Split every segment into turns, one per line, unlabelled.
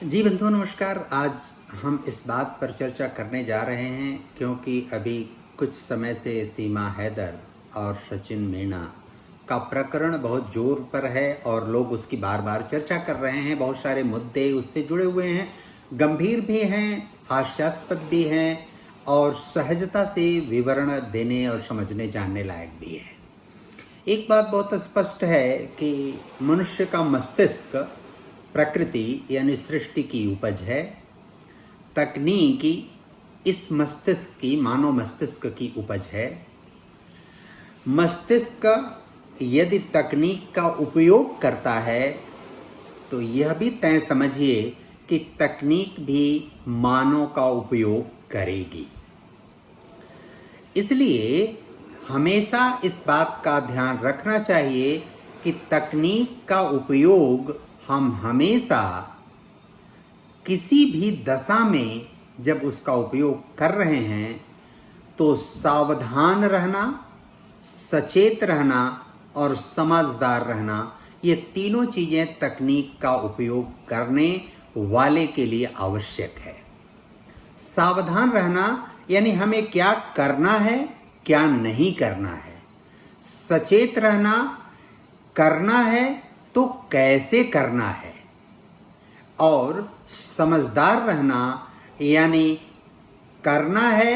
जी बंधुओं नमस्कार। आज हम इस बात पर चर्चा करने जा रहे हैं क्योंकि अभी कुछ समय से सीमा हैदर और सचिन मीणा का प्रकरण बहुत जोर पर है और लोग उसकी बार बार चर्चा कर रहे हैं। बहुत सारे मुद्दे उससे जुड़े हुए हैं, गंभीर भी हैं, हास्यास्पद भी हैं और सहजता से विवरण देने और समझने जानने लायक भी है। एक बात बहुत स्पष्ट है कि मनुष्य का मस्तिष्क प्रकृति यानी सृष्टि की उपज है। तकनीकी इस मस्तिष्क की, मानव मस्तिष्क की उपज है। मस्तिष्क यदि तकनीक का उपयोग करता है तो यह भी तय समझिए कि तकनीक भी मानव का उपयोग करेगी। इसलिए हमेशा इस बात का ध्यान रखना चाहिए कि तकनीक का उपयोग हम हमेशा किसी भी दशा में जब उसका उपयोग कर रहे हैं तो सावधान रहना, सचेत रहना और समझदार रहना, ये तीनों चीजें तकनीक का उपयोग करने वाले के लिए आवश्यक है। सावधान रहना यानी हमें क्या करना है, क्या नहीं करना है। सचेत रहना, करना है तो कैसे करना है। और समझदार रहना यानी करना है,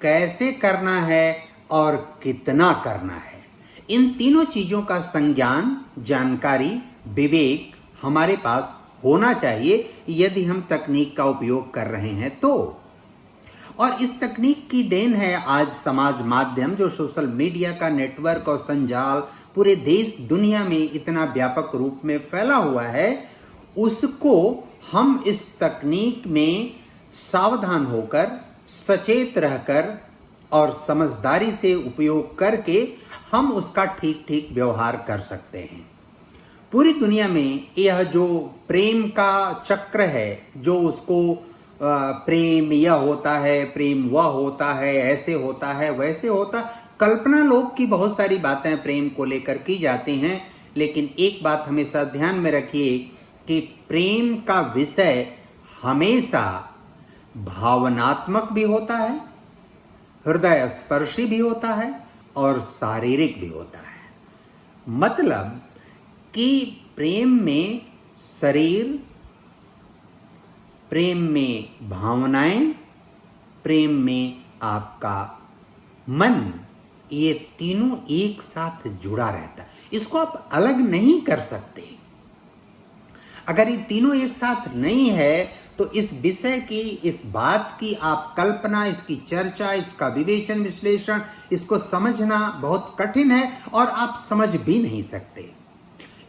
कैसे करना है और कितना करना है। इन तीनों चीजों का संज्ञान, जानकारी, विवेक हमारे पास होना चाहिए यदि हम तकनीक का उपयोग कर रहे हैं तो। और इस तकनीक की देन है आज समाज माध्यम, जो सोशल मीडिया का नेटवर्क और संजाल पूरे देश दुनिया में इतना व्यापक रूप में फैला हुआ है। उसको हम इस तकनीक में सावधान होकर, सचेत रहकर और समझदारी से उपयोग करके हम उसका ठीक ठीक व्यवहार कर सकते हैं। पूरी दुनिया में यह जो प्रेम का चक्र है, जो उसको प्रेम यह होता है, प्रेम वह होता है, ऐसे होता है, वैसे होता, कल्पना लोग की बहुत सारी बातें प्रेम को लेकर की जाती हैं। लेकिन एक बात हमेशा ध्यान में रखिए कि प्रेम का विषय हमेशा भावनात्मक भी होता है, हृदय स्पर्शी भी होता है और शारीरिक भी होता है। मतलब कि प्रेम में शरीर, प्रेम में भावनाएं, प्रेम में आपका मन, ये तीनों एक साथ जुड़ा रहता है। इसको आप अलग नहीं कर सकते। अगर ये तीनों एक साथ नहीं है तो इस विषय की, इस बात की आप कल्पना, इसकी चर्चा, इसका विवेचन, विश्लेषण, इसको समझना बहुत कठिन है और आप समझ भी नहीं सकते।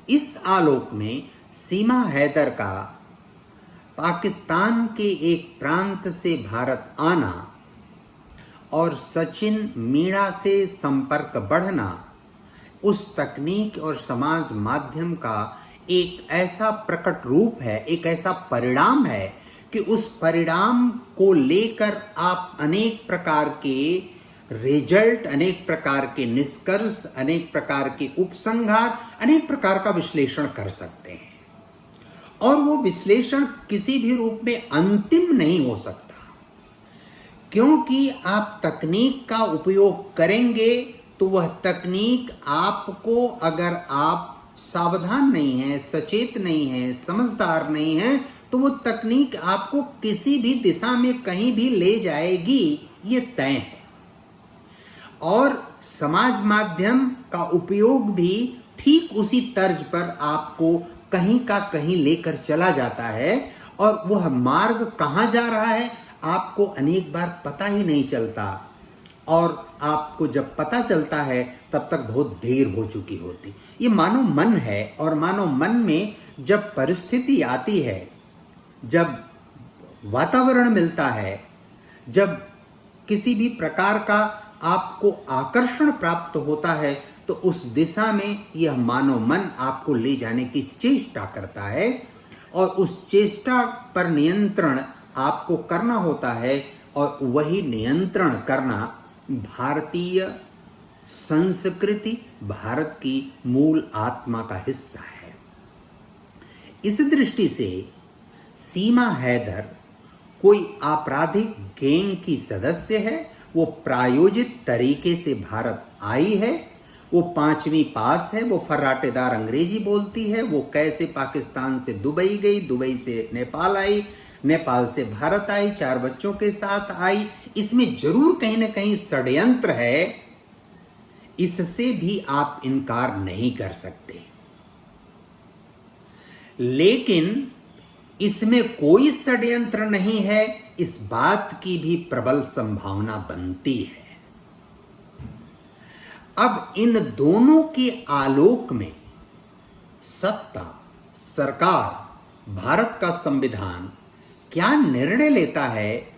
इस आलोक में सीमा हैदर का पाकिस्तान के एक प्रांत से भारत आना और सचिन मीणा से संपर्क बढ़ना उस तकनीक और समाज माध्यम का एक ऐसा प्रकट रूप है, एक ऐसा परिणाम है कि उस परिणाम को लेकर आप अनेक प्रकार के रिजल्ट, अनेक प्रकार के निष्कर्ष, अनेक प्रकार के उपसंहार, अनेक प्रकार का विश्लेषण कर सकते हैं। और वो विश्लेषण किसी भी रूप में अंतिम नहीं हो सकता, क्योंकि आप तकनीक का उपयोग करेंगे तो वह तकनीक आपको, अगर आप सावधान नहीं है, सचेत नहीं है, समझदार नहीं है, तो वो तकनीक आपको किसी भी दिशा में कहीं भी ले जाएगी, ये तय है। और समाज माध्यम का उपयोग भी ठीक उसी तर्ज पर आपको कहीं का कहीं लेकर चला जाता है और वह मार्ग कहाँ जा रहा है आपको अनेक बार पता ही नहीं चलता। और आपको जब पता चलता है तब तक बहुत देर हो चुकी होती। ये मानव मन है और मानव मन में जब परिस्थिति आती है, जब वातावरण मिलता है, जब किसी भी प्रकार का आपको आकर्षण प्राप्त होता है तो उस दिशा में यह मानव मन आपको ले जाने की चेष्टा करता है और उस चेष्टा पर नियंत्रण आपको करना होता है। और वही नियंत्रण करना भारतीय संस्कृति, भारत की मूल आत्मा का हिस्सा है। इस दृष्टि से सीमा हैदर कोई आपराधिक गैंग की सदस्य है, वो प्रायोजित तरीके से भारत आई है, वो 5वीं पास है, वो फर्राटेदार अंग्रेजी बोलती है, वो कैसे पाकिस्तान से दुबई गई, दुबई से नेपाल आई, नेपाल से भारत आई, 4 बच्चों के साथ आई। इसमें जरूर कहीं ना कहीं षड्यंत्र है, इससे भी आप इनकार नहीं कर सकते। लेकिन इसमें कोई षड्यंत्र नहीं है, इस बात की भी प्रबल संभावना बनती है। अब इन दोनों के आलोक में सत्ता, सरकार, भारत का संविधान क्या निर्णय लेता है,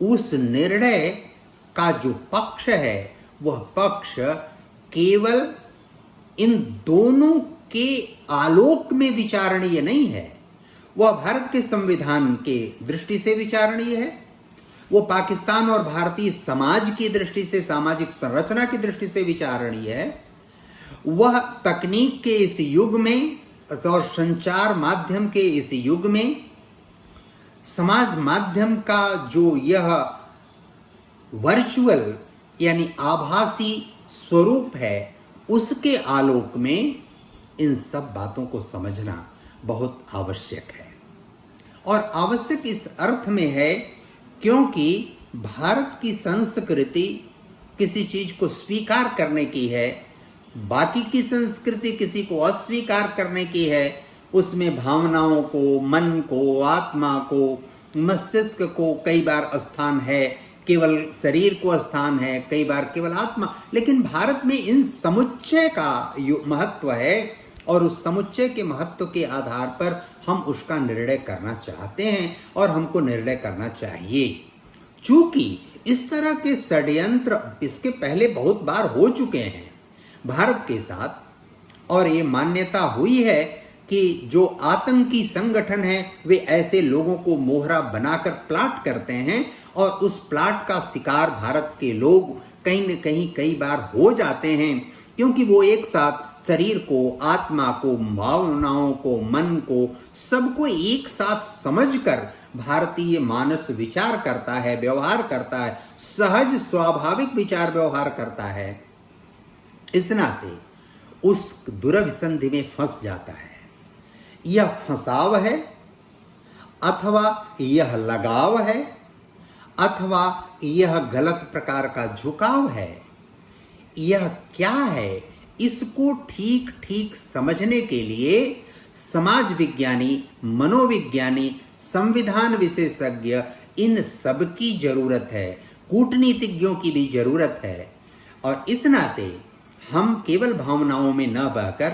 उस निर्णय का जो पक्ष है वह पक्ष केवल इन दोनों के आलोक में विचारणीय नहीं है, वह भारत के संविधान के दृष्टि से विचारणीय है, वो पाकिस्तान और भारतीय समाज की दृष्टि से, सामाजिक संरचना की दृष्टि से विचारणीय है। वह तकनीक के इस युग में और संचार माध्यम के इस युग में समाज माध्यम का जो यह वर्चुअल यानी आभासी स्वरूप है, उसके आलोक में इन सब बातों को समझना बहुत आवश्यक है। और आवश्यक इस अर्थ में है क्योंकि भारत की संस्कृति किसी चीज को स्वीकार करने की है, बाकी की संस्कृति किसी को अस्वीकार करने की है। उसमें भावनाओं को, मन को, आत्मा को, मस्तिष्क को कई बार स्थान है, केवल शरीर को स्थान है, कई बार केवल आत्मा। लेकिन भारत में इन समुच्चय का महत्व है और उस समुच्चय के महत्व के आधार पर हम उसका निर्णय करना चाहते हैं और हमको निर्णय करना चाहिए। चूंकि इस तरह के षड्यंत्र इसके पहले बहुत बार हो चुके हैं भारत के साथ, और ये मान्यता हुई है कि जो आतंकी संगठन है वे ऐसे लोगों को मोहरा बनाकर प्लाट करते हैं और उस प्लाट का शिकार भारत के लोग कहीं न कहीं कई बार हो जाते हैं, क्योंकि वो एक साथ शरीर को, आत्मा को, भावनाओं को, मन को, सबको एक साथ समझकर भारतीय मानस विचार करता है, व्यवहार करता है, सहज स्वाभाविक विचार व्यवहार करता है। इस नाते उस दुर्विसंधि में फंस जाता है। यह फंसाव है अथवा यह लगाव है अथवा यह गलत प्रकार का झुकाव है, यह क्या है, इसको ठीक ठीक समझने के लिए समाज विज्ञानी, मनोविज्ञानी, संविधान विशेषज्ञ, इन सब की जरूरत है, कूटनीतिज्ञों की भी जरूरत है। और इस नाते हम केवल भावनाओं में न बहकर,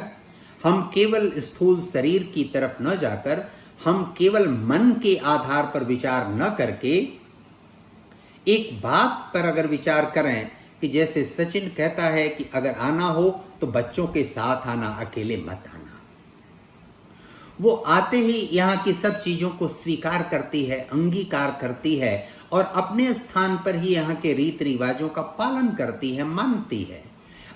हम केवल स्थूल शरीर की तरफ न जाकर, हम केवल मन के आधार पर विचार न करके एक बात पर अगर विचार करें कि जैसे सचिन कहता है कि अगर आना हो तो बच्चों के साथ आना, अकेले मत आना। वो आते ही यहाँ की सब चीजों को स्वीकार करती है, अंगीकार करती है और अपने स्थान पर ही यहाँ के रीति रिवाजों का पालन करती है, मानती है।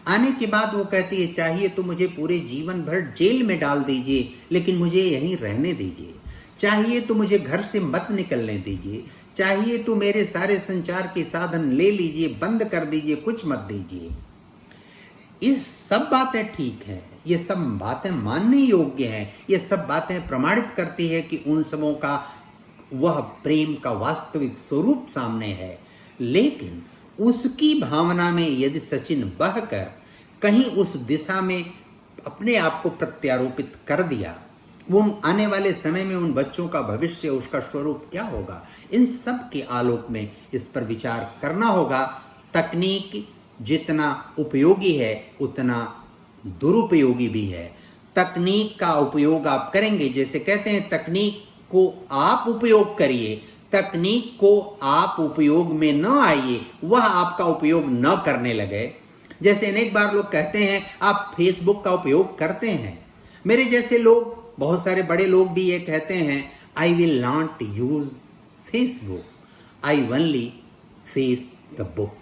आने के बाद वो कहती है चाहिए तो मुझे पूरे जीवन भर जेल में डाल दीजिए, लेकिन मुझे यहीं रहने दीजिए। चाहिए तो मुझे घर से मत निकलने दीजिए, चाहिए तो मेरे सारे संचार के साधन ले लीजिए, बंद कर दीजिए, कुछ मत दीजिए। ये सब बातें ठीक हैं, ये सब बातें मानने योग्य हैं, ये सब बातें प्रमाणित करती है कि उन सबों का वह प्रेम का वास्तविक स्वरूप सामने है। लेकिन उसकी भावना में यदि सचिन बहकर कहीं उस दिशा में अपने आप को प्रत्यारोपित कर दिया, वो आने वाले समय में उन बच्चों का भविष्य, उसका स्वरूप क्या होगा, इन सब के आलोक में इस पर विचार करना होगा। तकनीक जितना उपयोगी है उतना दुरुपयोगी भी है। तकनीक का उपयोग आप करेंगे, जैसे कहते हैं तकनीक को आप उपयोग करिए, तकनीक को आप उपयोग में न आइए, वह आपका उपयोग न करने लगे। जैसे अनेक बार लोग कहते हैं आप फेसबुक का उपयोग करते हैं, मेरे जैसे लोग, बहुत सारे बड़े लोग भी ये कहते हैं I will not use Facebook, I only face the book.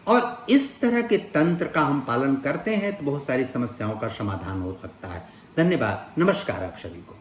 और इस तरह के तंत्र का हम पालन करते हैं तो बहुत सारी समस्याओं का समाधान हो सकता है। धन्यवाद, नमस्कार आप सभी को।